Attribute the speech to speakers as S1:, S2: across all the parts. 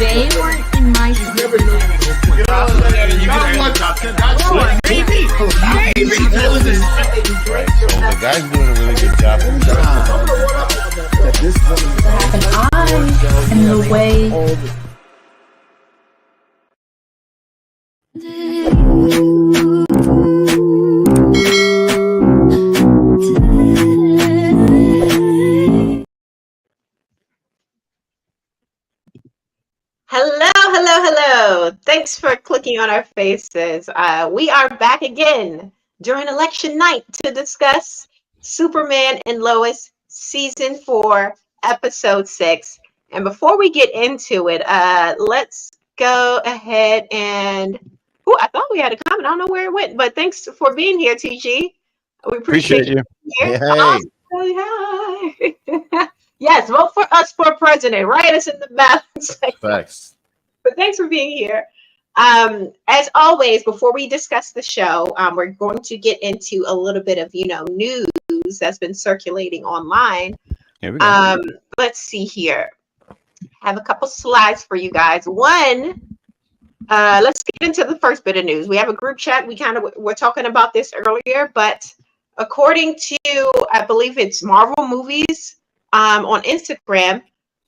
S1: They weren't in my
S2: The guy's doing a really good job.
S1: an eye in the way.
S3: Hello, hello, hello. Thanks for clicking on our faces. We are back again during election night to discuss Superman and Lois season 4, episode 6. And before we get into it, let's go ahead and I thought we had a comment. I don't know where it went, but thanks for being here, TG. We appreciate you.
S2: Hey.
S3: Awesome. Hi. Yes, vote for us for president. Write us in the balance.
S2: Facts.
S3: But thanks for being here. As always, before we discuss the show, we're going to get into a little bit of, news that's been circulating online.
S2: Here we go.
S3: Let's see here. I have a couple slides for you guys. One, let's get into the first bit of news. We have a group chat. We're talking about this earlier, but according to, I believe it's Marvel Movies on Instagram,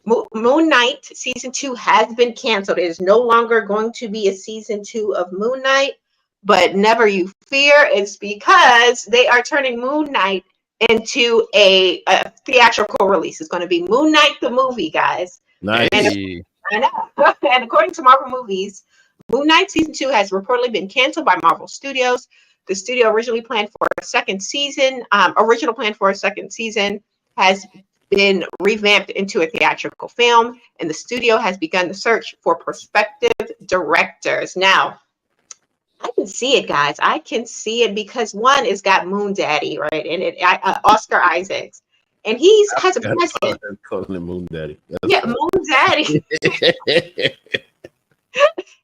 S3: Moon Knight season 2 has been canceled. It is no longer going to be a season 2 of Moon Knight, but never you fear. It's because they are turning Moon Knight into a theatrical release. It's going to be Moon Knight the movie, guys.
S2: Nice.
S3: I know. And according to Marvel Movies, Moon Knight season 2 has reportedly been canceled by Marvel Studios. The studio originally planned for a second season. Original plan for a second season has been revamped into a theatrical film, and the studio has begun the search for prospective directors. Now, I can see it, guys. I can see it because one is got Moon Daddy, right? And Oscar Isaacs, and he has a presence.
S2: Calling him Moon Daddy.
S3: Moon Daddy.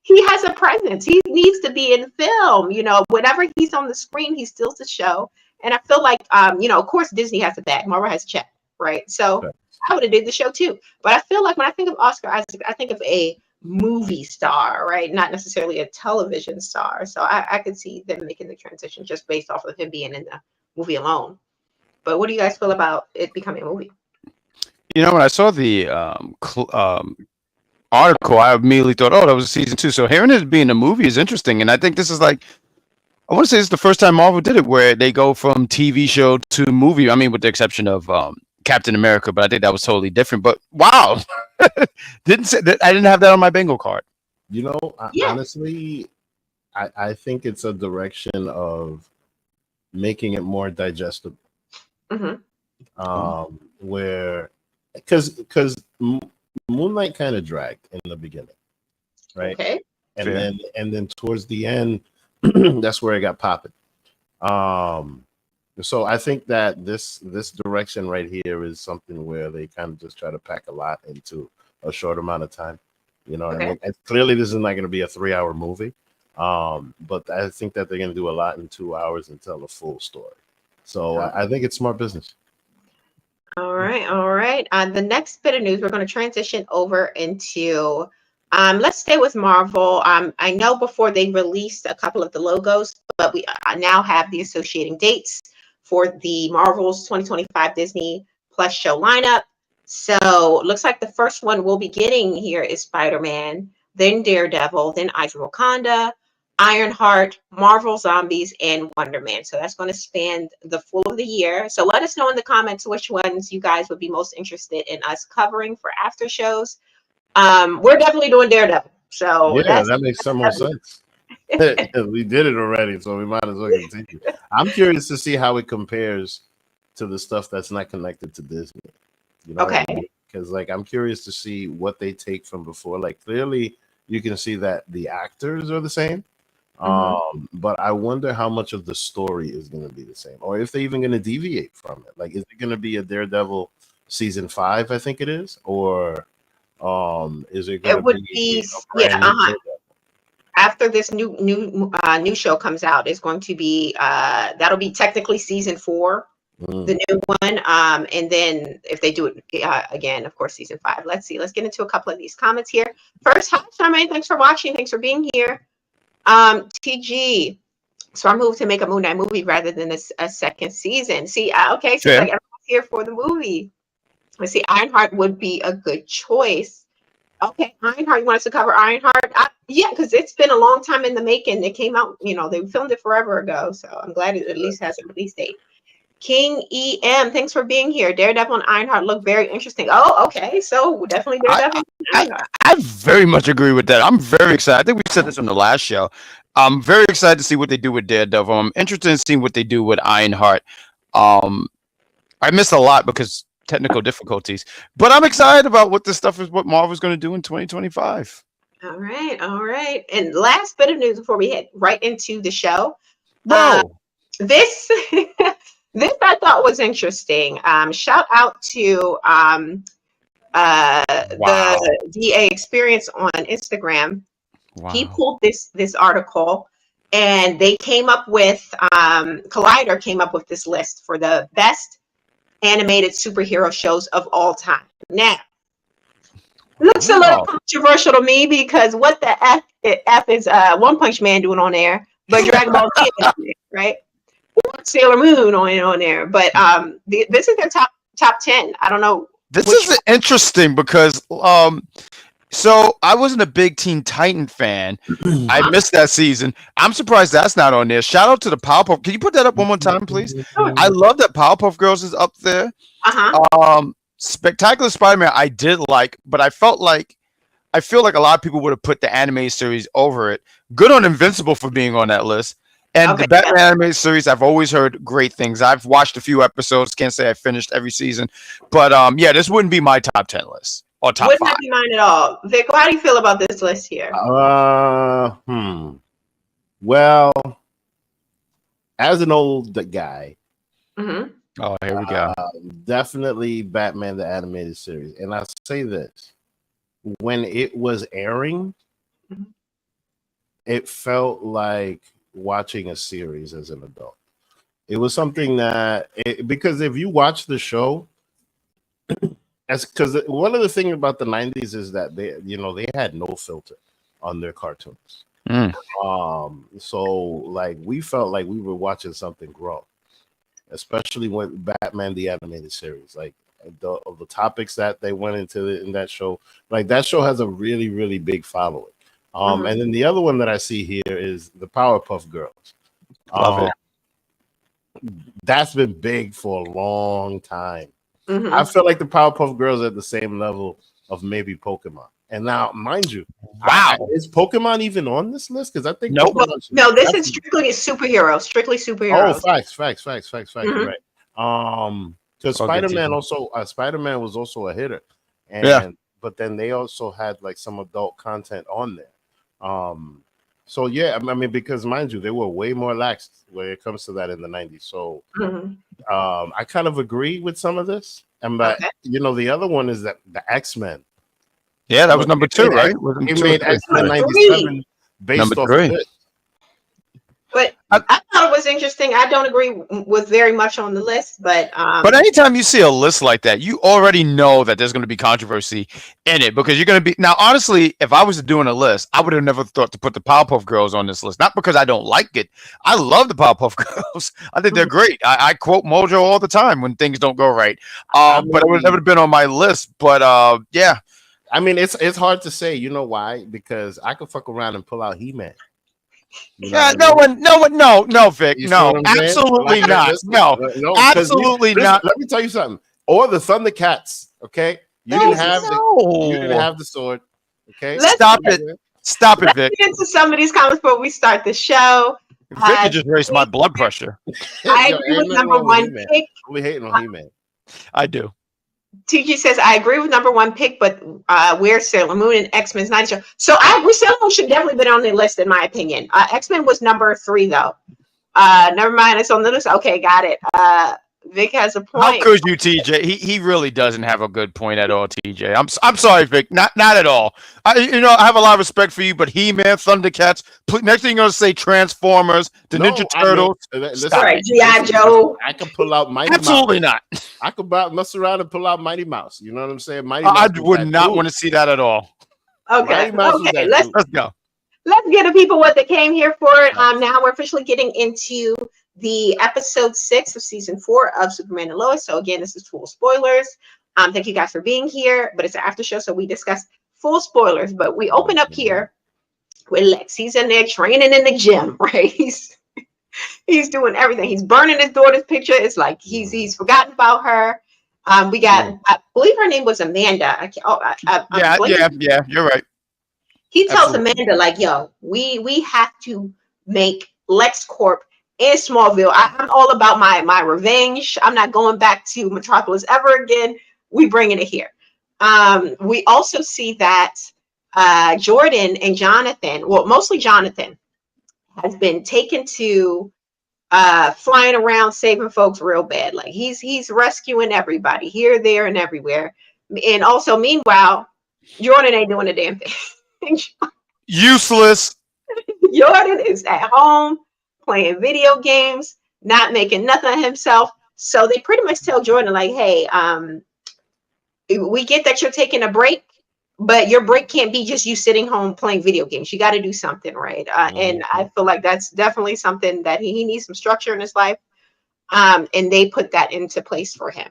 S3: He has a presence. He needs to be in film. Whenever he's on the screen, he steals the show. And I feel like, of course, Disney has the bag. Marvel has check. Right. So I would have did the show too. But I feel like when I think of Oscar Isaac, I think of a movie star, right? Not necessarily a television star. So I could see them making the transition just based off of him being in the movie alone. But what do you guys feel about it becoming a movie?
S4: When I saw the article, I immediately thought, that was season 2. So hearing it being a movie is interesting. And I think this is I want to say it's the first time Marvel did it where they go from TV show to movie. I mean, with the exception of Captain America, but I think that was totally different. But wow, I didn't have that on my bingo card.
S2: Honestly, I think it's a direction of making it more digestible.
S3: Mm-hmm.
S2: Where, because Moon Knight kind of dragged in the beginning, right?
S3: Okay.
S2: And then towards the end, that's where it got popping. So I think that this direction right here is something where they kind of just try to pack a lot into a short amount of time. You know what I mean? And clearly this is not going to be a 3-hour movie. But I think that they're going to do a lot in 2 hours and tell a full story. So I think it's smart business.
S3: All right. The next bit of news, we're going to transition over into, let's stay with Marvel. I know before they released a couple of the logos, but we now have the associating dates for the Marvel's 2025 Disney Plus show lineup. So looks like the first one we'll be getting here is Spider-Man, then Daredevil, then Eyes of Wakanda, Ironheart, Marvel Zombies, and Wonder Man. So that's going to span the full of the year. So let us know in the comments which ones you guys would be most interested in us covering for after shows. We're definitely doing Daredevil. So
S2: that makes some more sense. We did it already, so we might as well continue. I'm curious to see how it compares to the stuff that's not connected to Disney.
S3: Okay.
S2: Because I'm curious to see what they take from before. Clearly you can see that the actors are the same. But I wonder how much of the story is going to be the same, or if they're even going to deviate from it. Is it going to be a Daredevil season 5? I think it is, or is it going to be
S3: after this new show comes out, it's going to be that'll be technically season 4 the new one. And then if they do it again, of course, season 5. Let's see. Let's get into a couple of these comments here. First, hi, Charmaine. Thanks for watching. Thanks for being here. TG. So I moved to make a Moon Knight movie rather than a second season. See, okay, so it's like everyone's here for the movie. Let's see, Ironheart would be a good choice. Okay, Ironheart, you want us to cover Ironheart? Yeah, because it's been a long time in the making. It came out, they filmed it forever ago. So I'm glad it at least has a release date. King EM, thanks for being here. Daredevil and Ironheart look very interesting. Oh, okay. So definitely Daredevil and Ironheart.
S4: I very much agree with that. I'm very excited. I think we said this on the last show. I'm very excited to see what they do with Daredevil. I'm interested in seeing what they do with Ironheart. I missed a lot because technical difficulties, but I'm excited about what this stuff is, what Marvel's going to do in 2025.
S3: All right. And last bit of news before we head right into the show. This this I thought was interesting. Shout out to the DA Experience on Instagram. Wow. He pulled this article, and they came up with Collider came up with this list for the best animated superhero shows of all time. Now, looks a little controversial to me because what the F is One Punch Man doing on there, but Dragon Ball Z is on there, right? Or Sailor Moon on there, but this is their top 10. I don't know.
S4: This is interesting because so I wasn't a big Teen Titan fan. I missed that season. I'm surprised that's not on there. Shout out to the Powerpuff. Can you put that up one more time, please? I love that Powerpuff Girls is up there. Spectacular Spider-Man I did like, but I feel like a lot of people would have put the anime series over it. Good on Invincible for being on that list. And the Batman anime series, I've always heard great things. I've watched a few episodes. Can't say I finished every season. But yeah, this wouldn't be my top 10 list. Or top
S3: Wouldn't
S4: 5.
S3: that be mine at all. Vic, how do you feel about this list here?
S2: Well, as an old guy,
S4: oh, here we go.
S2: Definitely Batman the Animated Series. And I say this, when it was airing, it felt like watching a series as an adult. It was something that, because if you watch the show, because one of the things about the 90s is that they had no filter on their cartoons. So like we felt like we were watching something grown, especially when Batman the Animated Series, like the topics that they went into in that show. Like that show has a really, really big following. And then the other one that I see here is the Powerpuff Girls.
S4: Love it.
S2: That's been big for a long time. I feel like the Powerpuff Girls are at the same level of maybe Pokemon. And now, mind you, is Pokemon even on this list? Because I think
S3: no, this is strictly superheroes.
S2: Oh, facts. Right. Because Spider-Man was also a hitter, but then they also had like some adult content on there. So yeah, I mean, because mind you, they were way more lax when it comes to that in the 90s. So I kind of agree with some of this. And but the other one is that the X-Men.
S4: Yeah, that was number 2, right?
S2: He made X-Men 97 based off of it.
S3: But I thought it was interesting. I don't agree with very much on the list, but
S4: anytime you see a list like that, you already know that there's going to be controversy in it because you're going to be. Now, honestly, if I was doing a list, I would have never thought to put the Powerpuff Girls on this list. Not because I don't like it. I love the Powerpuff Girls. I think they're great. I quote Mojo all the time when things don't go right. But it would have been on my list. But yeah.
S2: I mean, it's hard to say. You know why? Because I could fuck around and pull out He-Man.
S4: No, Vic. No, absolutely not. No, absolutely not.
S2: Let me tell you something. Or the Thundercats. Okay, you didn't have the sword. Okay,
S4: stop it, Vic.
S3: Let's get into some of these comments before we start the show.
S4: Vic just raised my blood pressure.
S3: I agree with number 1 pick.
S2: We hating on He-Man.
S4: I do.
S3: TG says, I agree with number 1 pick, but where's Sailor Moon and X-Men's 90 show? So I agree, Sailor Moon should definitely been on the list, in my opinion. X-Men was number 3, though. Never mind, it's on the list. Okay, got it. Vic has a
S4: How
S3: point.
S4: could you, TJ? He really doesn't have a good point at all, TJ. I'm sorry, Vic. Not at all. I have a lot of respect for you, but He-Man, Thundercats. Next thing you're gonna say, Transformers, the Ninja Turtles.
S2: Listen,
S3: Right, G.I. Joe.
S2: I can pull out Mighty
S4: Absolutely
S2: Mouse.
S4: not.
S2: I could mess around and pull out Mighty Mouse. You know what I'm saying? Mighty
S4: I
S2: Mouse
S4: would not want to see that at all.
S3: Okay,
S2: Mighty Mouse was
S3: okay.
S2: that dude.
S4: Let's go.
S3: Let's give the people what they came here for. Now we're officially getting into the episode 6 of season 4 of Superman and Lois. So again, this is full spoilers. Thank you guys for being here, but it's an after show, so we discuss full spoilers. But we open up here with Lex. He's in there training in the gym, right? He's doing everything. He's burning his daughter's picture. It's like he's forgotten about her. We got, I believe her name was Amanda.
S4: Yeah, you're right.
S3: He tells Amanda, like, yo, we have to make LexCorp in Smallville. I'm all about my revenge. I'm not going back to Metropolis ever again. We bringing it here. We also see that Jordan and Jonathan, well, mostly Jonathan, has been taken to flying around saving folks real bad. Like he's rescuing everybody here, there, and everywhere. And also, meanwhile, Jordan ain't doing a damn thing.
S4: Useless.
S3: Jordan is at home playing video games, not making nothing of himself. So they pretty much tell Jordan, like, hey, we get that you're taking a break, but your break can't be just you sitting home playing video games. You got to do something, right? And I feel like that's definitely something that he needs some structure in his life. And they put that into place for him.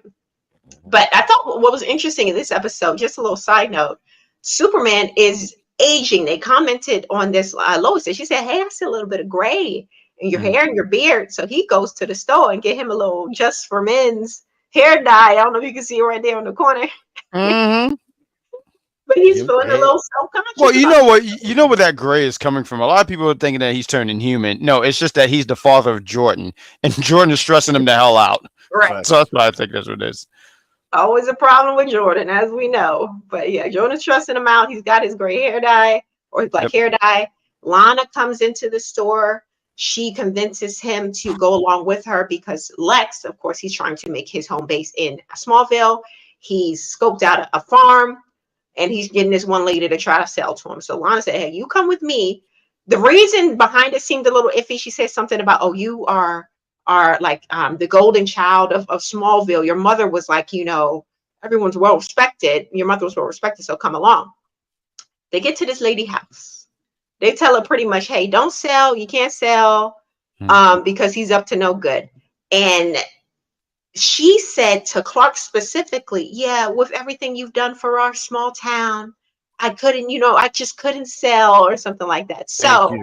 S3: But I thought what was interesting in this episode, just a little side note, Superman is aging. They commented on this. Lois, she said, hey, I see a little bit of gray in your hair and your beard. So he goes to the store and get him a little Just for Men's hair dye. I don't know if you can see it right there on the corner.
S4: Mm-hmm.
S3: But he's feeling a little self-conscious.
S4: Well, you know what? You know where that gray is coming from. A lot of people are thinking that he's turning human. No, it's just that he's the father of Jordan, and Jordan is stressing him the hell out.
S3: Right.
S4: So that's why I think that's what it is.
S3: Always a problem with Jordan, as we know. But yeah, Jordan's stressing him out. He's got his gray hair dye or his black hair dye. Lana comes into the store. She convinces him to go along with her because Lex, of course, he's trying to make his home base in Smallville. He's scoped out a farm and he's getting this one lady to try to sell to him. So Lana said, hey, you come with me. The reason behind it seemed a little iffy. She said something about, oh, you are like the golden child of Smallville. Your mother was like, everyone's well respected. Your mother was well respected, so come along. They get to this lady house. They tell her pretty much, hey, don't sell. You can't sell because he's up to no good. And she said to Clark specifically, yeah, with everything you've done for our small town, I couldn't, I just couldn't sell or something like that. So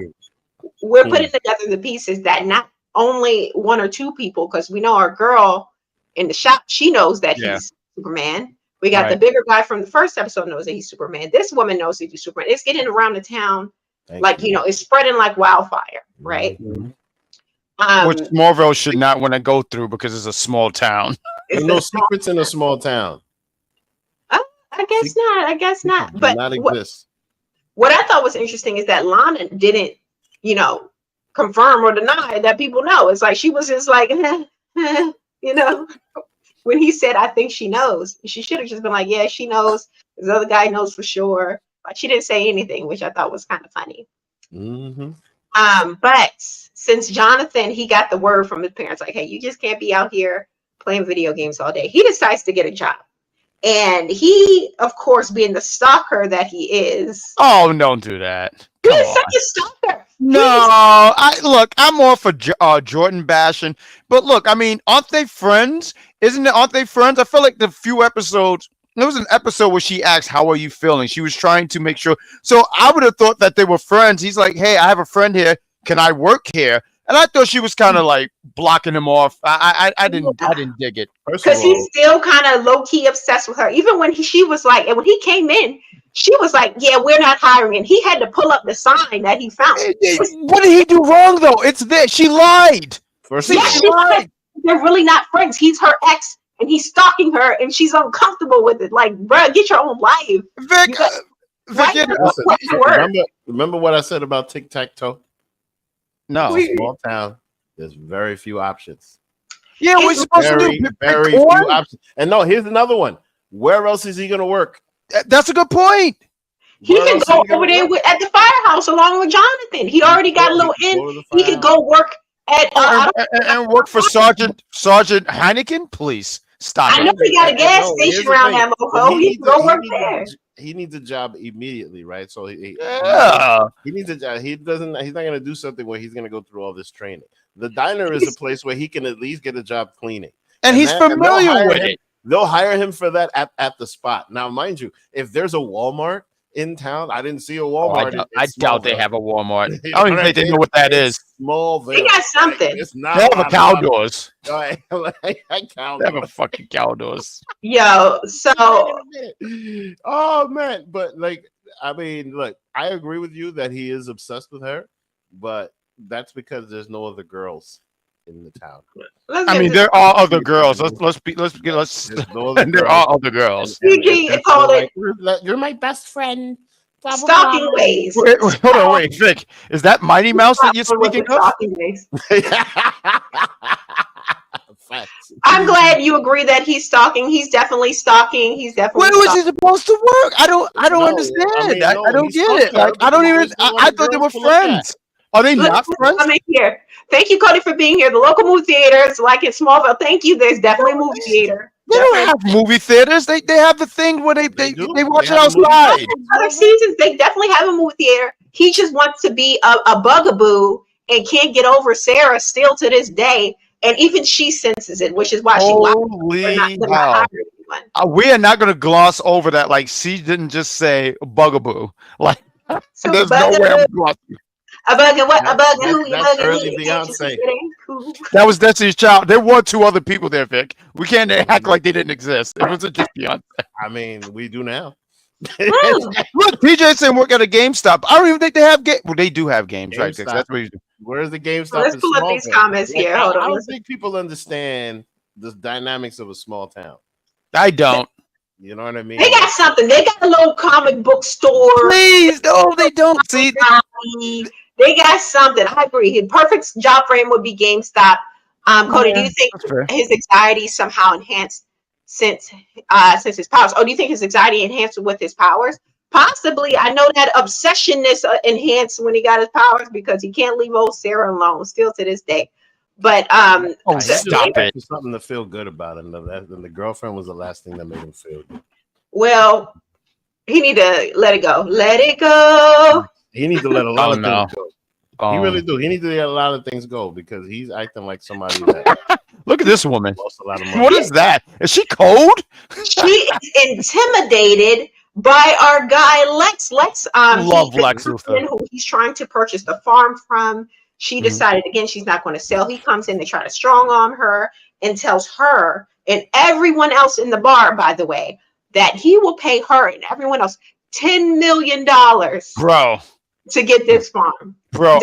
S3: we're putting together the pieces that not only one or two people, because we know our girl in the shop, she knows that he's Superman. We got the bigger guy from the first episode knows that he's Superman. This woman knows that he's Superman. It's getting around the town, it's spreading like wildfire, right?
S4: Which Smallville should not want to go through because it's a small town.
S2: There's no secrets in a small town.
S3: I guess not. But
S2: not exist.
S3: What I thought was interesting is that Lana didn't, confirm or deny that people know. It's like she was just like, when he said, I think she knows. She should have just been like, yeah, she knows. This other guy knows for sure. But she didn't say anything, which I thought was kind of funny. But since Jonathan, he got the word from his parents, like, hey, you just can't be out here playing video games all day. He decides to get a job. And he, of course, being the stalker that he is.
S4: Oh, don't do that.
S3: He's such a stalker.
S4: No, I'm all for Jordan bashing. But look, I mean, aren't they friends? Aren't they friends? I feel like the few episodes, there was an episode where she asked, how are you feeling? She was trying to make sure. So I would have thought that they were friends. He's like, hey, I have a friend here. Can I work here? And I thought she was kind of like blocking him off. I didn't dig it.
S3: Because he's still kind of low key obsessed with her. Even when she was like, and when he came in, she was like, yeah, we're not hiring. And he had to pull up the sign that he found.
S4: What did he do wrong though? It's there. She lied.
S3: She lied. They're really not friends. He's her ex and he's stalking her and she's uncomfortable with it. Like, bro, get your own life.
S4: Vic,
S2: remember what I said about tic-tac-toe?
S4: No.
S2: Small town, there's very few options.
S4: Yeah, what's he supposed to do?
S2: Very few options. And no, here's another one. Where else is he going to work?
S4: That's a good point.
S3: He could go over there at the firehouse along with Jonathan. He already got a little in. He could go work at
S4: and work for Sergeant Heineken. Please stop.
S3: I know he got a gas station around that mofo. He can go work there.
S2: He needs a job immediately, right? So he needs a job. He's not going to do something where he's going to go through all this training. The diner is a place where he can at least get a job cleaning,
S4: and he's familiar with it.
S2: They'll hire him for that at the spot. Now, mind you, if there's a Walmart in town, I didn't see a Walmart.
S4: I doubt they have a Walmart. I don't even think they know what that is.
S2: Smallville.
S3: They got something.
S2: It's not.
S4: They have a cow doors.
S2: They
S4: have a fucking cow doors.
S3: Yo, so
S2: oh man, but like, I mean, look, I agree with you that he is obsessed with her, but that's because there's no other girls in the town.
S4: I mean, there are other girls. Let's. There are other girls.
S2: You're my best friend.
S3: Stalking ways.
S4: Wait, hold on, wait, Vic. Is that Mighty Mouse that you're speaking of?
S3: I'm glad you agree that he's stalking. He's definitely stalking. He's definitely.
S4: Where was he supposed to work? I don't understand. I don't get it. Like, I don't even. I thought they were friends. Are they not friends?
S3: I'm in here. Thank you, Cody, for being here. The local movie theaters, like in Smallville. Thank you. There's definitely a movie theater.
S4: They don't have movie theaters. They have the thing where they watch it outside.
S3: Other seasons, they definitely have a movie theater. He just wants to be a bugaboo and can't get over Sarah still to this day. And even she senses it, which is why she
S4: we are not going to gloss over that. Like, she didn't just say bugaboo. Like,
S3: so
S4: there's no way I'm glossing.
S3: A bug and what? A bug and who?
S2: That's early Beyonce.
S4: That was Destiny's Child. There were two other people there, Vic. We can't act like they didn't exist. It wasn't just Beyonce.
S2: I mean, we do now.
S4: Look, PJ saying work at a GameStop. I don't even think they have games. Well, they do have games, right? That's what you do.
S2: Where's the GameStop?
S3: Well, let's pull up these comments here. Hold on.
S2: I don't think people understand the dynamics of a small town.
S4: I don't.
S2: You know what I mean?
S3: They got something. They got a little comic book store.
S4: Please, no, they don't. See,
S3: they got something. I agree. His perfect job for him would be GameStop. Cody, do you think his anxiety somehow enhanced since his powers? Oh, do you think his anxiety enhanced with his powers? Possibly. I know that obsessionness enhanced when he got his powers because he can't leave old Sarah alone still to this day. But
S4: stop it.
S2: Something to feel good about him. And the girlfriend was the last thing that made him feel good.
S3: Well, he need to let it go. Let it go.
S2: He needs to let a lot of things go. He really do. He needs to let a lot of things go because he's acting like somebody that
S4: look at this woman.
S2: Lost a lot of money.
S4: What is that? Is she cold?
S3: She is intimidated by our guy Lex.
S4: Love Lex Luthor.
S3: Who he's trying to purchase the farm from. She decided again she's not going to sell. He comes in to try to strong arm her and tells her and everyone else in the bar, by the way, that he will pay her and everyone else $10 million,
S4: bro,
S3: to get this farm.
S4: Bro,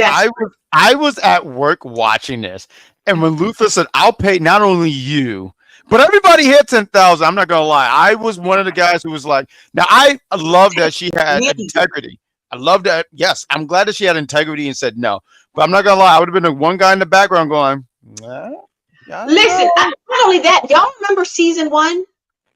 S4: I was at work watching this, and when Luthor said, "I'll pay not only you, but everybody here 10,000," I'm not gonna lie, I was one of the guys who was like, "Now I love that she had integrity. I love that. Yes, I'm glad that she had integrity and said no. But I'm not gonna lie, I would have been the one guy in the background going,
S3: listen, not only that, y'all remember season 1?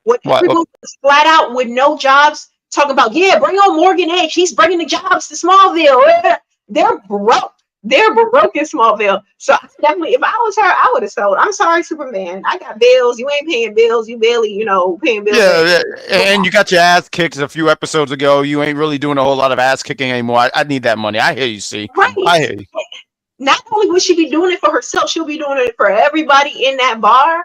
S3: When everyone was flat out with no jobs, talking about, yeah, bring on Morgan Egg. She's bringing the jobs to Smallville. They're broke. They're broke in Smallville. So definitely, if I was her, I would have sold. I'm sorry, Superman. I got bills. You ain't paying bills. You barely, paying bills.
S4: Yeah. And you got your ass kicked a few episodes ago. You ain't really doing a whole lot of ass kicking anymore. I need that money. I hear you, see.
S3: Right.
S4: I hear you.
S3: Not only would she be doing it for herself, she'll be doing it for everybody in that bar.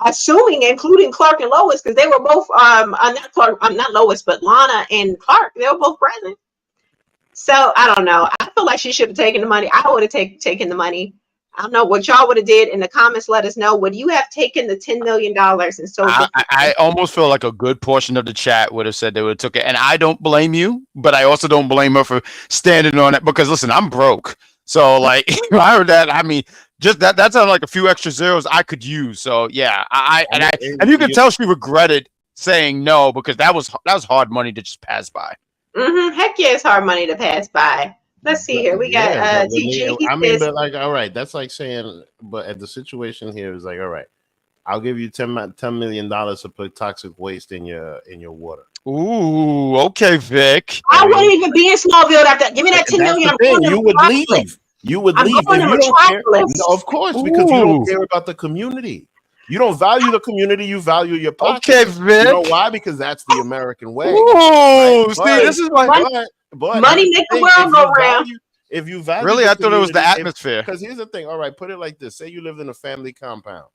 S3: Assuming, including Clark and Lois, because they were both not Clark, not Lois, but Lana and Clark. They were both present. So I don't know. I feel like she should have taken the money. I would have taken the money. I don't know what y'all would have did in the comments. Let us know. Would you have taken the $10 million and so?
S4: I almost feel like a good portion of the chat would have said they would have took it, and I don't blame you, but I also don't blame her for standing on it because listen, I'm broke. So like, I heard that. I mean, just that sounded like a few extra zeros I could use. So yeah, and you can tell she regretted saying no because that was hard money to just pass by.
S3: Heck yeah, it's hard money to pass by. Let's see here. We got
S2: but when
S3: TG. He
S2: I mean,
S3: says,
S2: but like, all right, that's like saying, but at the situation here is like, all right, I'll give you $10 million to put toxic waste in your water.
S4: Ooh, okay, Vic.
S3: I wouldn't even be in Smallville after. Give me that 10
S2: That's
S3: million.
S2: the
S3: I'm
S2: thing.
S3: going to
S2: You would
S3: Metropolis.
S2: leave. You would
S3: I'm
S2: leave
S3: going
S2: if
S3: to
S2: you don't care.
S3: Metropolis.
S2: No, of course, because you
S4: Ooh.
S2: don't care about the community. You don't value the community. You value your pocket.
S4: Okay, Vic.
S2: You know why? Because that's the American way.
S4: Ooh,
S2: Right?
S4: see, this is like
S2: But
S3: money
S2: here's
S3: make
S2: the
S3: the
S2: thing,
S3: world go round.
S2: if you value
S4: really.
S2: the
S4: I thought it was the
S2: community,
S4: atmosphere.
S2: because here's the thing. All right, put it like this: say you lived in a family compound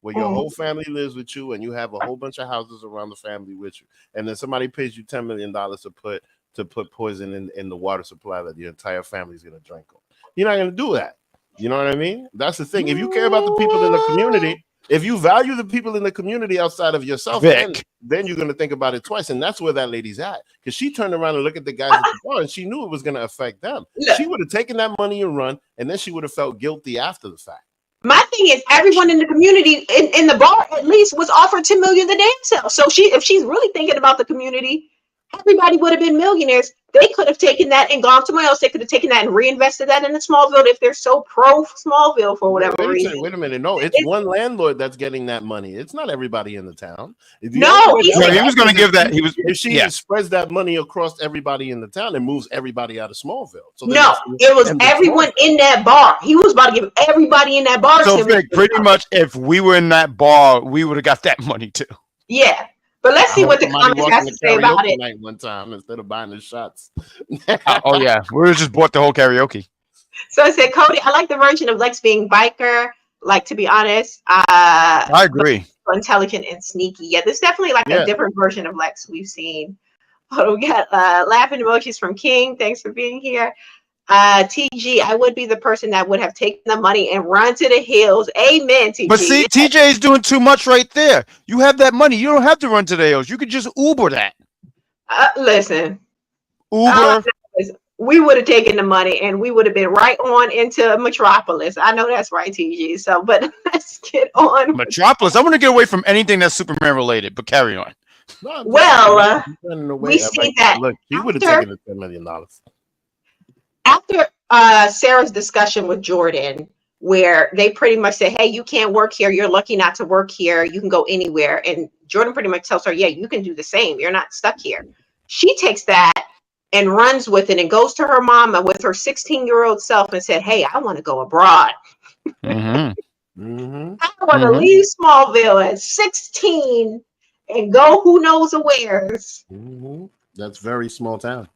S2: where your whole family lives with you, and you have a whole bunch of houses around the family with you, and then somebody pays you $10 million to put poison in the water supply that your entire family is going to drink on. You're not going to do that. You know what I mean? That's the thing. If you care about the people in the community, if you value the people in the community outside of yourself, then you're going to think about it twice. And that's where that lady's at. Because she turned around and looked at the guys at the bar and she knew it was going to affect them.
S3: Look.
S2: She would have taken that money and run, and then she would have felt guilty after the fact.
S3: My thing is, everyone in the community in the bar at least was offered 10 million the damn self. So if she's really thinking about the community, everybody would have been millionaires. They could have taken that and gone somewhere else. They could have taken that and reinvested that in the Smallville if they're so pro Smallville for whatever reason.
S2: Wait a minute. No, it's one landlord that's getting that money. It's not everybody in the town.
S4: He was going to give that. If
S2: she spreads that money across everybody in the town and moves everybody out of Smallville. So
S3: no, it was everyone in that bar. He was about to give everybody in that bar.
S4: So Vic, pretty much, if we were in that bar, we would have got that money too.
S3: Yeah. But let's see what the comments has to say about it.
S2: Night one time instead of buying the shots.
S4: Oh yeah, we just bought the whole karaoke.
S3: So I said, Cody, I like the version of Lex being biker. Like, to be honest,
S4: I agree.
S3: Intelligent and sneaky. Yeah, there's definitely like a different version of Lex we've seen. Oh, we got laughing emojis from King. Thanks for being here. TG, I would be the person that would have taken the money and run to the hills. Amen, TG.
S4: But see, TJ is doing too much right there. You have that money. You don't have to run to the hills. You could just Uber that.
S3: Listen.
S4: Uber.
S3: We would have taken the money and we would have been right on into Metropolis. I know that's right, TG. So, but let's get on.
S4: Metropolis. I want to get away from anything that's Superman related, but carry on.
S3: Well, we see that.
S2: Look, he would have taken the $10 million.
S3: After Sarah's discussion with Jordan, where they pretty much say, hey, you can't work here. You're lucky not to work here. You can go anywhere. And Jordan pretty much tells her, yeah, you can do the same. You're not stuck here. She takes that and runs with it and goes to her mama with her 16-year-old self and said, hey, I want to go abroad. I want to leave Smallville at 16 and go who knows where's.
S2: That's very small town.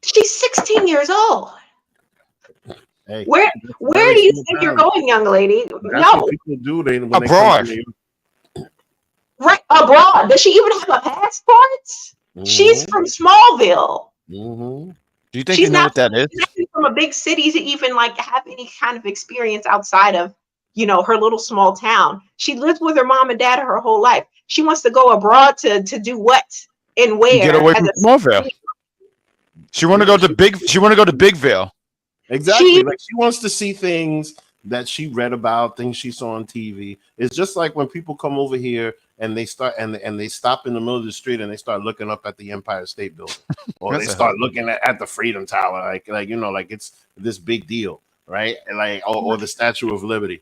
S3: She's 16 years old.
S2: Hey,
S3: where do you think you're going, young lady?
S2: What people do when
S4: abroad.
S3: Right, abroad. Does she even have a passport? She's from Smallville.
S4: Do you think you know what that is?
S3: She's not from a big city to even like have any kind of experience outside of, her little small town. She lived with her mom and dad her whole life. She wants to go abroad to do what and where?
S4: Get away from Smallville. She want to go to Bigville.
S2: Exactly. She wants to see things that she read about, things she saw on TV. It's just like when people come over here and they start and they stop in the middle of the street and they start looking up at the Empire State Building, or they start looking at the Freedom Tower, like it's this big deal, right? Or the Statue of Liberty.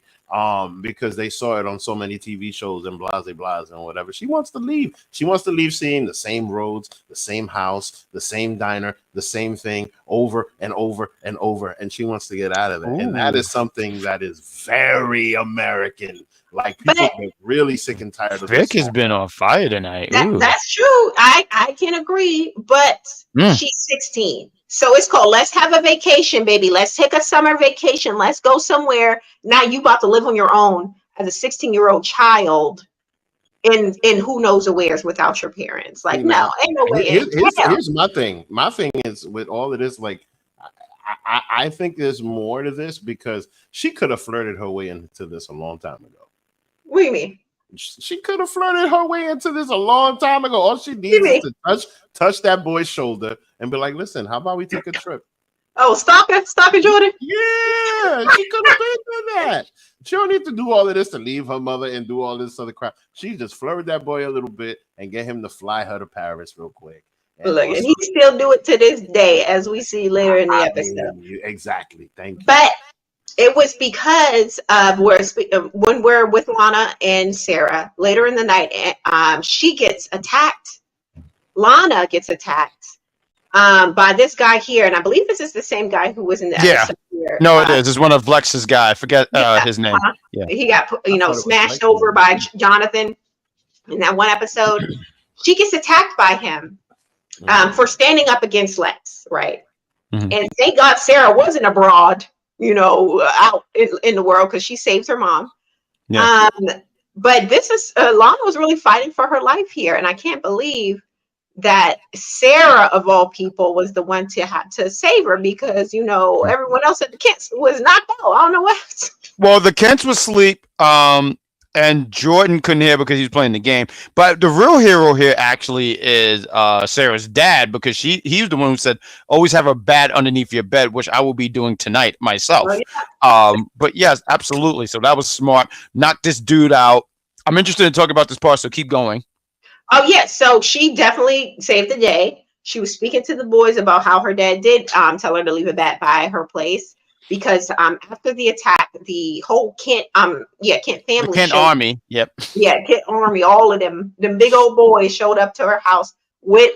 S2: Because they saw it on so many TV shows and blase and whatever. She wants to leave. She wants to leave seeing the same roads, the same house, the same diner, the same thing over and over and over. And she wants to get out of there. And that is something that is very American. Like, people get really sick and tired of
S4: Vic has been on fire tonight.
S3: That's true. I can agree, but she's 16. So it's called, let's have a vacation, baby. Let's take a summer vacation. Let's go somewhere. Now you about to live on your own as a 16-year-old child in who knows where's without your parents. Like, no, ain't no way.
S2: Here's my thing. My thing is with all of this, like, I think there's more to this because she could have flirted her way into this a long time ago.
S3: What do you mean?
S2: She could have flirted her way into this a long time ago. All she needs is to touch that boy's shoulder and be like, listen, how about we take a trip?
S3: Oh, stalker Jordan?
S2: Yeah, she could have done that. She don't need to do all of this to leave her mother and do all this other crap. She just flirt that boy a little bit and get him to fly her to Paris real quick.
S3: Look, and
S2: also,
S3: he still do it to this day, as we see later in the episode.
S2: Exactly. Thank you.
S3: But it was because of when we're with Lana and Sarah later in the night, she gets attacked. Lana gets attacked by this guy here, and I believe this is the same guy who was in the episode here.
S4: No, it is. It's one of Lex's guy. I forget his name. Yeah.
S3: He got smashed over by Jonathan in that one episode. She gets attacked by him for standing up against Lex, right? Mm-hmm. And thank God Sarah wasn't abroad, out in the world, because she saved her mom. Yeah. But this is Lana was really fighting for her life here, and I can't believe that Sarah of all people was the one to have to save her, because everyone else at the Kents was knocked out. I don't know what.
S4: Well, the Kents was asleep, and Jordan couldn't hear because he was playing the game. But the real hero here actually is Sarah's dad, because he's the one who said, always have a bat underneath your bed, which I will be doing tonight myself. Oh, yeah. But yes, absolutely. So that was smart. Knock this dude out. I'm interested in talking about this part, so keep going.
S3: Oh, yes. So she definitely saved the day. She was speaking to the boys about how her dad did tell her to leave a bat by her place, because after the attack, the whole Kent family,
S4: the Kent army, yep,
S3: Kent army, all of them big old boys showed up to her house with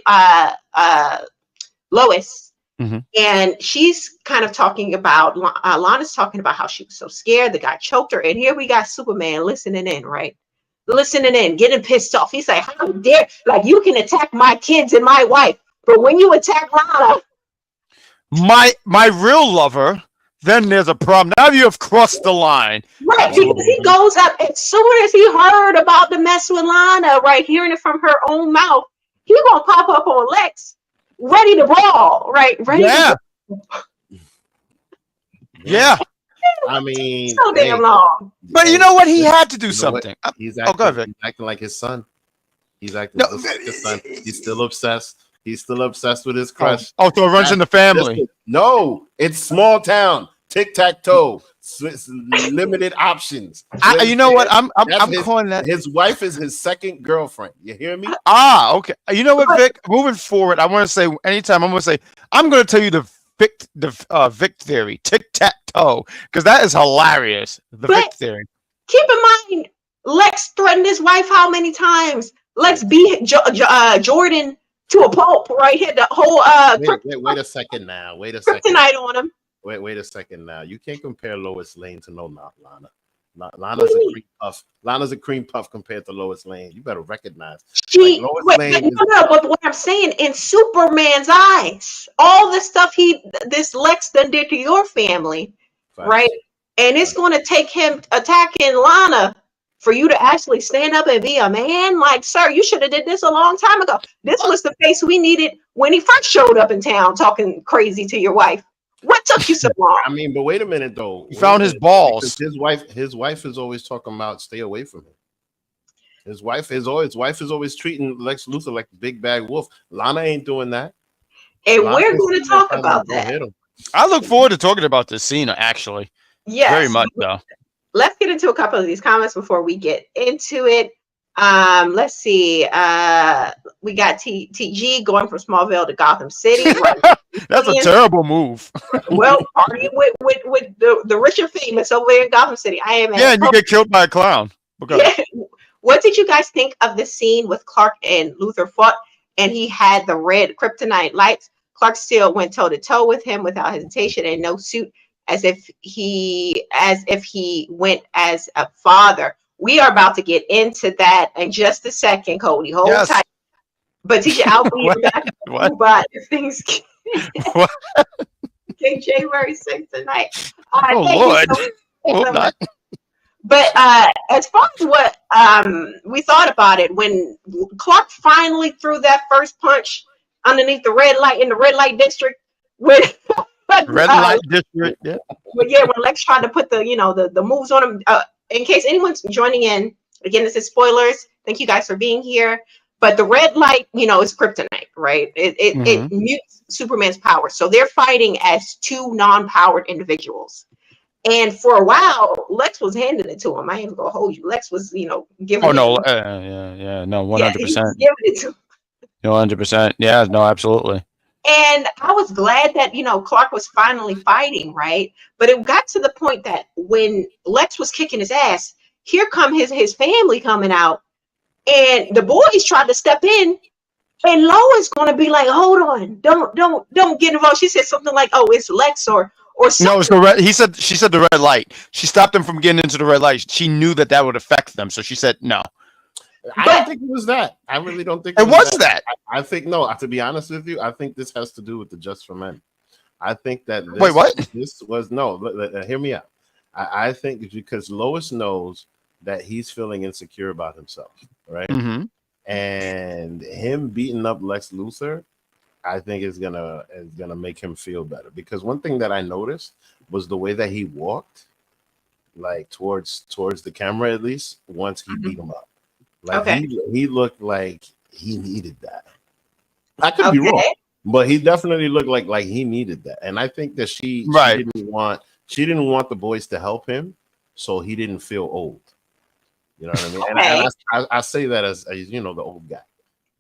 S3: Lois, and she's kind of talking about Lana's talking about how she was so scared the guy choked her, and here we got Superman listening in, right? Listening in, getting pissed off. He's like, how dare, like, you can attack my kids and my wife, but when you attack Lana,
S4: my real lover, then there's a problem. Now you have crossed the line.
S3: Right, because he goes up as soon as he heard about the mess with Lana, right, hearing it from her own mouth, he gonna pop up on Lex, ready to brawl, right? Ready to brawl.
S2: Yeah. I mean,
S3: so damn long.
S4: But you know what? He had to do something.
S2: He's acting like his son. He's acting like his son. He's still obsessed. He's still obsessed with his crush.
S4: Oh, so it runs in the family.
S2: No, it's small town. Tic-tac-toe. Limited options.
S4: You know what? I'm calling that.
S2: His wife is his second girlfriend. You hear me?
S4: Okay. You know what, Vic? Moving forward, I want to say anytime I'm going to tell you the Vic theory, tic-tac-toe, because that is hilarious. The Vic theory.
S3: Keep in mind, Lex threatened his wife how many times? Lex beat Jordan to a pulp, right? Hit the whole
S2: wait a second now. Wait a second.
S3: Kryptonite on him.
S2: Wait a second now. You can't compare Lois Lane to Lana. Lana's a cream puff. Lana's a cream puff compared to Lois Lane. You better recognize.
S3: But what I'm saying, in Superman's eyes, all the stuff this Lex done did to your family, right? And it's going to take him attacking Lana for you to actually stand up and be a man. Like, sir, you should have did this a long time ago. This was the face we needed when he first showed up in town talking crazy to your wife. What took you so long?
S2: I mean, but wait a minute though.
S4: He found his balls.
S2: His wife is always talking about stay away from him. His wife is always treating Lex Luthor like a big bad wolf. Lana ain't doing that.
S3: And we're going to talk about that.
S4: I look forward to talking about this scene, actually.
S3: Yes.
S4: Very much so.
S3: Let's get into a couple of these comments before we get into it. Let's see. We got TG going from Smallville to Gotham City.
S4: That's a terrible move.
S3: Well, partying with the rich and famous over there in Gotham City.
S4: And you get killed by a clown.
S3: Yeah. What did you guys think of the scene with Clark and Luthor fought, and he had the red kryptonite lights? Clark still went toe to toe with him without hesitation and no suit, as if he went as a father. We are about to get into that in just a second, Cody. Hold tight. But TJ, I'll be back. But things okay, January 6th tonight.
S4: Lord.
S3: But as far as what we thought about it, when Clark finally threw that first punch underneath the red light in the red light district, with
S4: red light district, yeah.
S3: But yeah, when Lex tried to put the moves on him. In case anyone's joining in, again, this is spoilers. Thank you guys for being here. But the red light, is kryptonite, right? It mutes Superman's power. So they're fighting as two non-powered individuals. And for a while, Lex was handing it to him. I ain't gonna hold you. Lex was, giving.
S4: Oh no, yeah, no, 100%.
S3: Giving it to him.
S4: No, 100%. Yeah, no, absolutely.
S3: And I was glad that, Clark was finally fighting, right? But it got to the point that when Lex was kicking his ass, here come his family coming out, and the boys tried to step in, and Lois gonna be like, hold on, don't get involved. She said something like, oh, it's Lex or something.
S4: No, it's the red. She said the red light. She stopped them from getting into the red light. She knew that would affect them, so she said no.
S2: I don't think it was that. I really don't think
S4: it was that.
S2: I think no. To be honest with you, I think this has to do with the Just for Men. I think that this,
S4: wait, what?
S2: This was no. Hear me out. I think it's because Lois knows that he's feeling insecure about himself, right?
S4: Mm-hmm.
S2: And him beating up Lex Luthor, I think is gonna make him feel better. Because one thing that I noticed was the way that he walked, like towards the camera, at least once he beat him up. Like he looked like he needed that. I could be wrong, but he definitely looked like he needed that. And I think that she didn't want the boys to help him, so he didn't feel old. You know what I mean?
S3: Okay.
S2: And I say that as the old guy.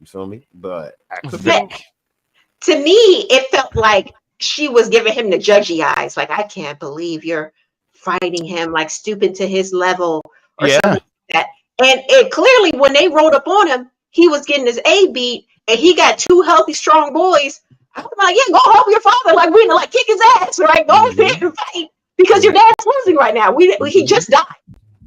S2: You feel me? But
S3: to me, it felt like she was giving him the judgy eyes. Like, I can't believe you're fighting him, like stooping to his level or something like that. And it clearly, when they rode up on him, he was getting his A beat, and he got two healthy, strong boys. I was like, yeah, go help your father. Like, we're gonna kick his ass, right? Go in there and fight because your dad's losing right now. He just died.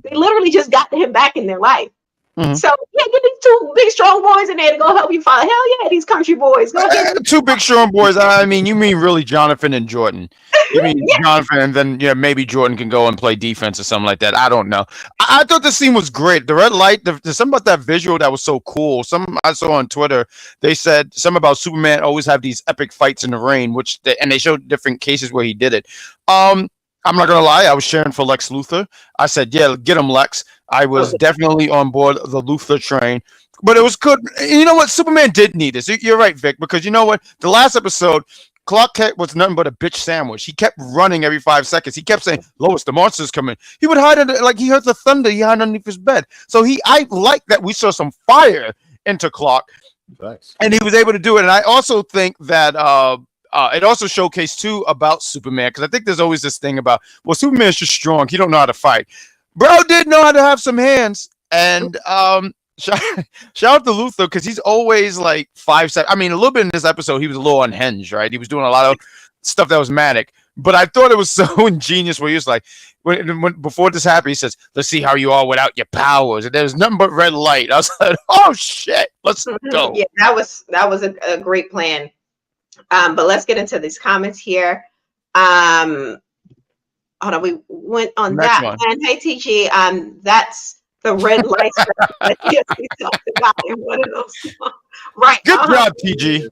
S3: They literally just got him back in their life. Mm-hmm. So yeah, get these two big strong boys in there to go help you father. Hell yeah, these country boys. Go ahead.
S4: Two big strong boys. I mean, you mean really Jonathan and Jordan? You mean Jonathan, and then maybe Jordan can go and play defense or something like that. I don't know. I thought the scene was great. The red light. There's something about that visual that was so cool. Some I saw on Twitter. They said something about Superman always have these epic fights in the rain, and they showed different cases where he did it. I'm not gonna lie, I was cheering for Lex Luthor. I said, yeah, get him, Lex. I was definitely on board the Luthor train. But it was good. You know what? Superman did need this. You're right, Vic, because you know what? The last episode, Clark Kent was nothing but a bitch sandwich. He kept running every 5 seconds. He kept saying, Lois, the monster's coming. He would hide under, like he heard the thunder, he hid underneath his bed. So I like that we saw some fire into Clark.
S2: Nice.
S4: And he was able to do it. And I also think that it also showcased too about Superman, because I think there's always this thing about, well, Superman's just strong. He don't know how to fight. Bro did know how to have some hands. And shout out to Luthor, because he's always like 5 seconds. I mean, a little bit in this episode, he was a little unhinged, right? He was doing a lot of stuff that was manic. But I thought it was so ingenious where he was like, when before this happened, he says, let's see how you are without your powers. And there's nothing but red light. I was like, oh shit, let's go.
S3: Yeah, that was a great plan. But let's get into these comments here. Hold on, we went on
S4: Next
S3: that
S4: one.
S3: one. Hey, TG, that's the red lights that we talked about in one of those songs. Right.
S4: Good job, TG.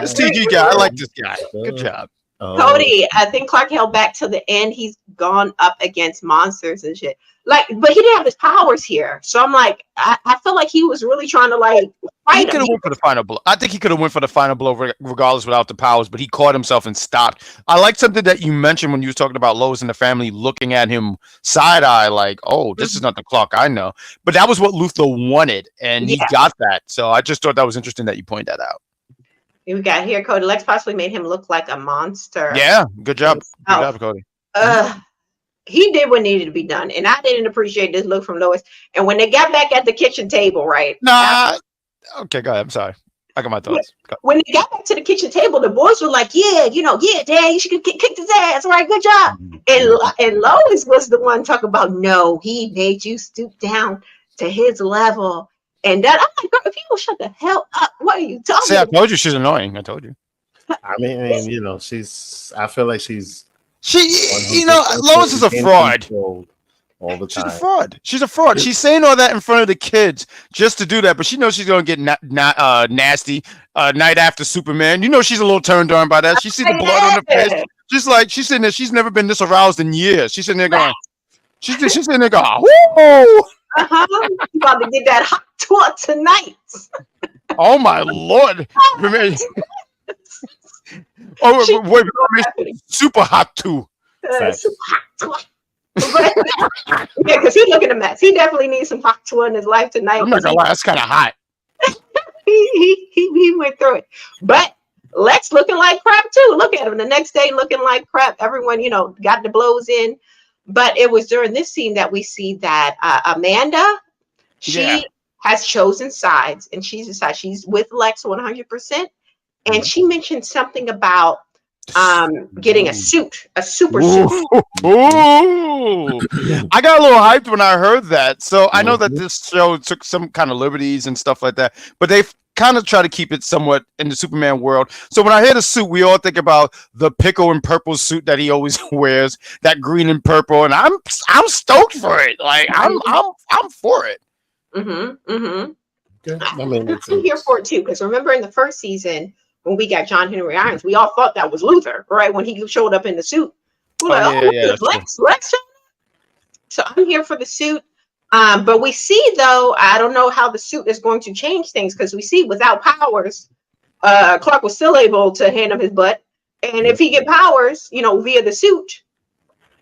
S4: This TG guy, I like this guy. Good job.
S3: Cody, I think Clark held back till the end. He's gone up against monsters and shit. Like, but he didn't have his powers here. So I'm like, I feel like he was really trying to like fight.
S4: He could have went for the final blow. I think he could have went for the final blow regardless without the powers, but he caught himself and stopped. I like something that you mentioned when you were talking about Lois and the family looking at him side eye, like, oh, this is not the Clark I know. But that was what Luthor wanted, and he got that. So I just thought that was interesting that you pointed that out.
S3: We got here, Cody. Lex possibly made him look like a monster.
S4: Yeah, good job. Good job, Cody.
S3: He did what needed to be done, and I didn't appreciate this look from Lois. And when they got back at the kitchen table, right?
S4: Okay, go ahead. I'm sorry. I got my thoughts.
S3: When they got back to the kitchen table, the boys were like, yeah, Dad, you should kick his ass, right? Good job. And Lois was the one talking about, no, he made you stoop down to his level. And that, I'm like, girl, if you don't shut the hell up, what are you talking about?
S4: I told you she's annoying. I told you.
S2: I mean, I feel like she's.
S4: Lois is a fraud.
S2: All the time.
S4: She's a fraud. She's a fraud. She's saying all that in front of the kids just to do that, but she knows she's gonna get nasty night after Superman. You know she's a little turned on by that. She see the blood on her face. She's sitting there. She's never been this aroused in years. She's sitting there going. She's sitting there going. Woo!
S3: You about to get that hot tour tonight.
S4: Oh my Lord! Wait, super hot too.
S3: Super hot tour. Yeah, because he's looking a mess. He definitely needs some hot tour in his life tonight.
S4: I'm not gonna lie, that's kind of hot.
S3: he went through it. But Lex looking like crap too. Look at him the next day looking like crap. Everyone, got the blows in. But it was during this scene that we see that Amanda, she has chosen sides, and she's decided she's with Lex 100%. And she mentioned something about getting a suit, a super suit.
S4: Ooh. I got a little hyped when I heard that. So I know that this show took some kind of liberties and stuff like that, but they've kind of try to keep it somewhat in the Superman world. So when I hear the suit, we all think about the pickle and purple suit that he always wears, that green and purple, and I'm stoked for it. Like I'm for it.
S2: Okay. I mean,
S3: I'm here for it too, because remember in the first season when we got John Henry Irons, we all thought that was Luther, right? When he showed up in the suit, we're Lex showed up. So I'm here for the suit. But we see, though, I don't know how the suit is going to change things, because we see without powers, Clark was still able to hand him his butt. And if he get powers, via the suit,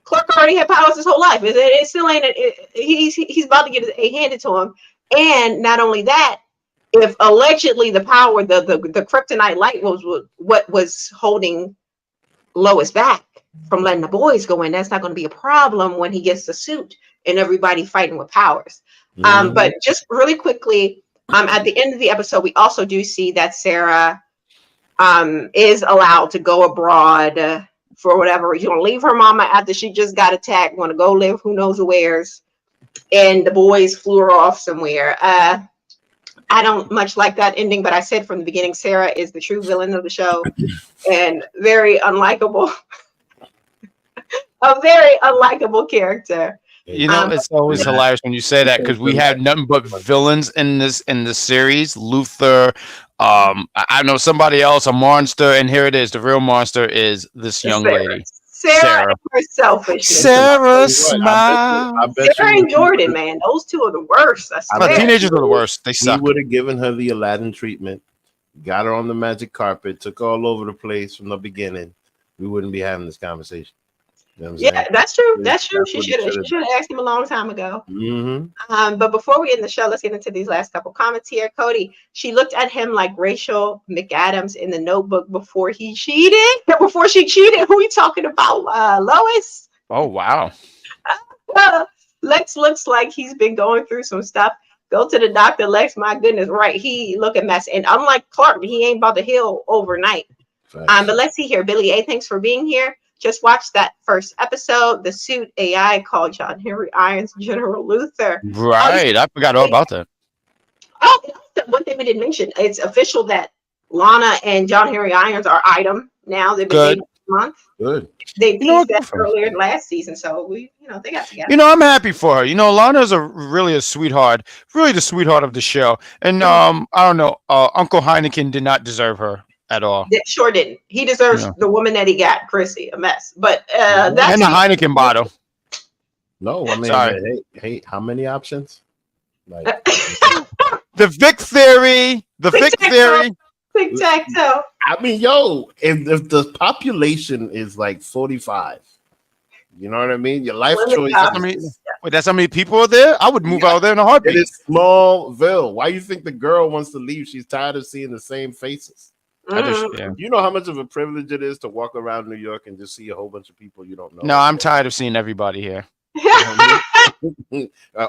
S3: Clark already had powers his whole life. It still ain't. He's about to get his A handed to him. And not only that, if allegedly the power, the kryptonite light was what was holding Lois back from letting the boys go in, that's not going to be a problem when he gets the suit and everybody fighting with powers. But just really quickly, at the end of the episode, we also do see that Sarah is allowed to go abroad for whatever reason. Want to leave her mama after she just got attacked, want to go live who knows where's, and the boys flew her off somewhere. I don't much like that ending, but I said from the beginning, Sarah is the true villain of the show and very unlikable. A very unlikable character.
S4: It's always hilarious when you say that, because we have nothing but villains in the series. Luther, I know somebody else, a monster, and here it is. The real monster is this young lady.
S3: Sarah and her selfishness.
S4: Sarah smile.
S3: Sarah and Jordan, man, those two are the worst.
S4: Teenagers are the worst. They suck.
S2: He would have given her the Aladdin treatment, got her on the magic carpet, took her all over the place from the beginning. We wouldn't be having this conversation. You know what I'm saying?
S3: That's true. That's true. She should have asked him a long time ago. But before we end the show, let's get into these last couple comments here. Cody, she looked at him like Rachel McAdams in The Notebook before he cheated. Before she cheated, who are we talking about? Lois.
S4: Oh wow.
S3: Lex looks like he's been going through some stuff. Go to the doctor, Lex. My goodness, right? He look a mess. And unlike Clark, he ain't about to heal overnight. But let's see here. Billy A, thanks for being here. Just watched that first episode. The suit AI called John Henry Irons General Luther.
S4: Right. I forgot all about that.
S3: Oh, one thing we didn't mention, it's official that Lana and John Henry Irons are item now. They've been dating a month.
S2: Good.
S3: They teased that earlier last season, so they got together.
S4: I'm happy for her. Lana's really a sweetheart, really the sweetheart of the show. And I don't know, Uncle Heineken did not deserve her at all.
S3: Sure didn't. He deserves the woman that he got, Chrissy, a mess. But that's
S4: and the Heineken bottle.
S2: No, I mean, hey, how many options? Like
S4: the Vic theory. The Vic theory.
S3: Tic-tac-toe.
S2: I mean, if the population is like 45, you know what I mean? Your life choice.
S4: That's how many people are there? I would move out there in a heartbeat.
S2: It is Smallville. Why you think the girl wants to leave? She's tired of seeing the same faces. You know how much of a privilege it is to walk around New York and just see a whole bunch of people you don't know.
S4: No, I'm tired of seeing everybody here.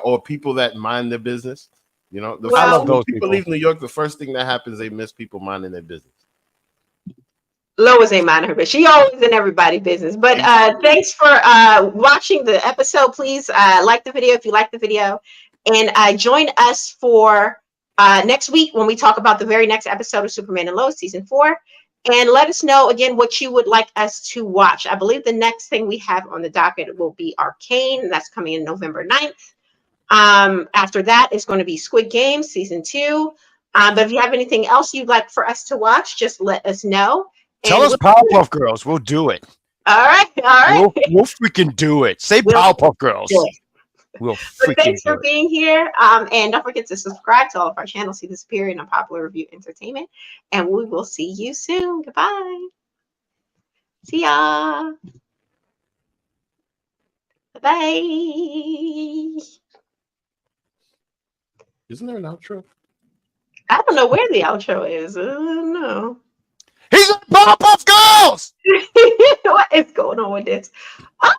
S2: Or people that mind their business. I
S4: love those
S2: people leave New York. The first thing that happens, they miss people minding their business.
S3: Lois ain't minding her business. She always in everybody's business. But thanks for watching the episode. Please like the video if you like the video, and join us for next week when we talk about the very next episode of Superman and Lois season 4. And let us know again what you would like us to watch. I believe the next thing we have on the docket will be Arcane, and that's coming in November 9th. After that is going to be Squid Game season 2. But if you have anything else you'd like for us to watch, just let us know.
S4: Tell us Powerpuff Girls. We'll do it.
S3: All right.
S4: We'll freaking do it. Say Powerpuff Girls.
S3: Thanks for being here. And don't forget to subscribe to all of our channels. See this period on Popular Review Entertainment. And we will see you soon. Goodbye. See ya. Bye.
S2: Isn't there an outro?
S3: I don't know. know where the outro is. No.
S4: He's on Powerpuff Girls.
S3: What is going on with this? Oh,